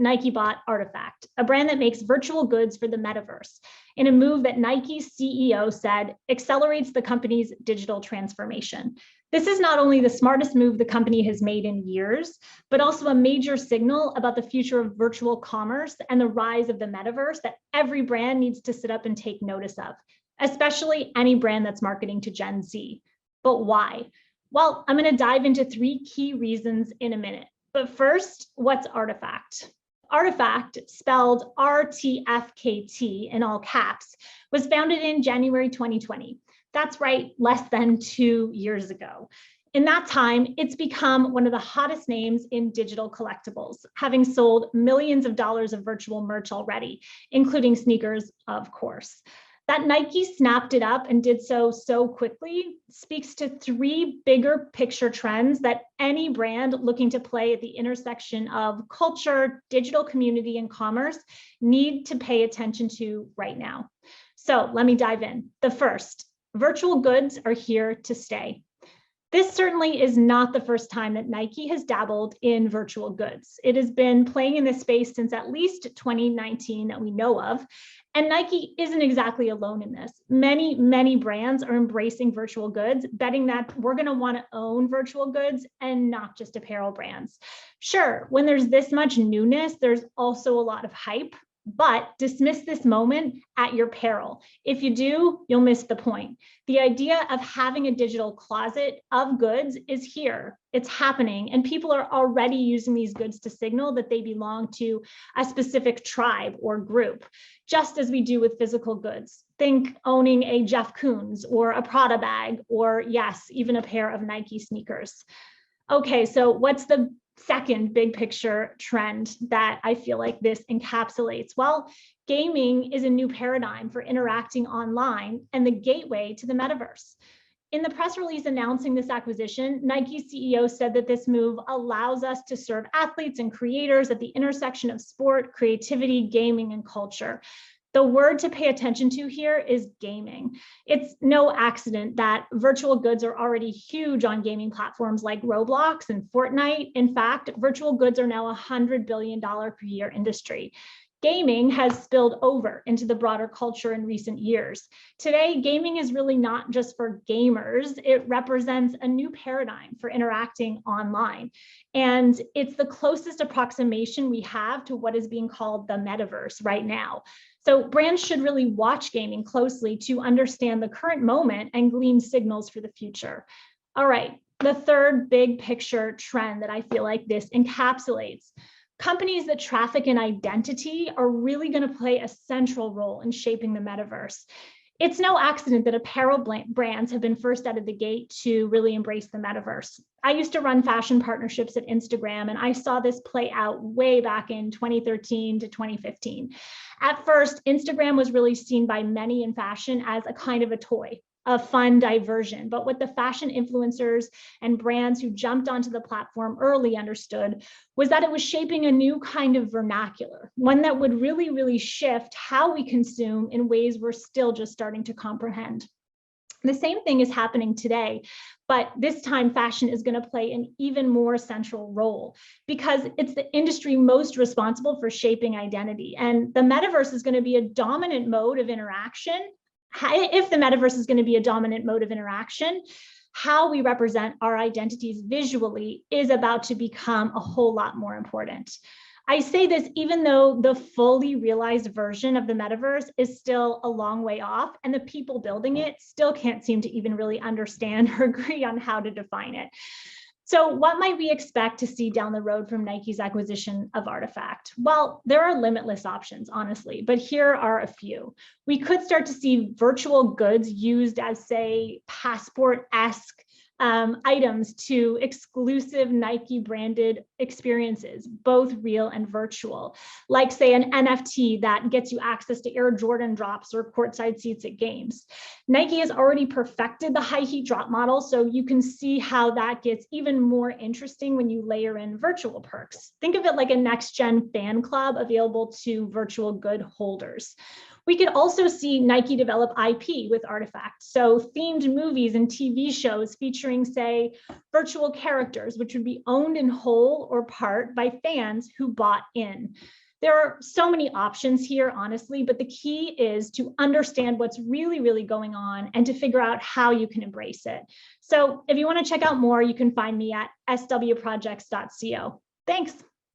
Nike bought Artifact, a brand that makes virtual goods for the metaverse, in a move that Nike's CEO said accelerates the company's digital transformation. This is not only the smartest move the company has made in years, but also a major signal about the future of virtual commerce and the rise of the metaverse that every brand needs to sit up and take notice of, especially any brand that's marketing to Gen Z. But why? Well, I'm going to dive into 3 key reasons in a minute. But first, what's Artifact? Artifact, spelled RTFKT in all caps, was founded in January 2020. That's right, less than 2 years ago. In that time, it's become one of the hottest names in digital collectibles, having sold millions of dollars of virtual merch already, including sneakers, of course. That Nike snapped it up and did so quickly speaks to 3 bigger picture trends that any brand looking to play at the intersection of culture, digital community, and commerce need to pay attention to right now. So let me dive in. The first, virtual goods are here to stay. This certainly is not the first time that Nike has dabbled in virtual goods. It has been playing in this space since at least 2019 that we know of. And Nike isn't exactly alone in this. Many brands are embracing virtual goods, betting that we're going to want to own virtual goods and not just apparel brands. Sure, when there's this much newness, there's also a lot of hype, but dismiss this moment at your peril. If you do, you'll miss the point. The idea of having a digital closet of goods is here. It's happening, and people are already using these goods to signal that they belong to a specific tribe or group, just as we do with physical goods. Think owning a Jeff Koons or a Prada bag, or yes, even a pair of Nike sneakers. Okay, so what's the second big picture trend that I feel like this encapsulates? Well, gaming is a new paradigm for interacting online and the gateway to the metaverse. In the press release announcing this acquisition, Nike CEO said that this move allows us to serve athletes and creators at the intersection of sport, creativity, gaming, and culture. The word to pay attention to here is gaming. It's no accident that virtual goods are already huge on gaming platforms like Roblox and Fortnite. In fact, virtual goods are now a $100 billion per year industry. Gaming has spilled over into the broader culture in recent years. Today, gaming is really not just for gamers. It represents a new paradigm for interacting online. And it's the closest approximation we have to what is being called the metaverse right now. So brands should really watch gaming closely to understand the current moment and glean signals for the future. All right, the third big picture trend that I feel like this encapsulates. Companies that traffic in identity are really going to play a central role in shaping the metaverse. It's no accident that apparel brands have been first out of the gate to really embrace the metaverse. I used to run fashion partnerships at Instagram, and I saw this play out way back in 2013 to 2015. At first, Instagram was really seen by many in fashion as a kind of a toy, a fun diversion. But what the fashion influencers and brands who jumped onto the platform early understood was that it was shaping a new kind of vernacular, one that would really shift how we consume in ways we're still just starting to comprehend. The same thing is happening today, but this time fashion is going to play an even more central role because it's the industry most responsible for shaping identity. And the metaverse is going to be a dominant mode of interaction. If the metaverse is going to be a dominant mode of interaction, how we represent our identities visually is about to become a whole lot more important. I say this even though the fully realized version of the metaverse is still a long way off, and the people building it still can't seem to even really understand or agree on how to define it. So what might we expect to see down the road from Nike's acquisition of Artifact? Well, there are limitless options, honestly, but here are a few. We could start to see virtual goods used as, say, passport-esque items to exclusive Nike branded experiences, both real and virtual, like say an NFT that gets you access to Air Jordan drops or courtside seats at games. Nike has already perfected the high heat drop model, so you can see how that gets even more interesting when you layer in virtual perks. Think of it like a next gen fan club available to virtual good holders. We could also see Nike develop IP with artifacts. So themed movies and TV shows featuring, say, virtual characters, which would be owned in whole or part by fans who bought in. There are so many options here, honestly, but the key is to understand what's really, really going on and to figure out how you can embrace it. So if you want to check out more, you can find me at swprojects.co. Thanks.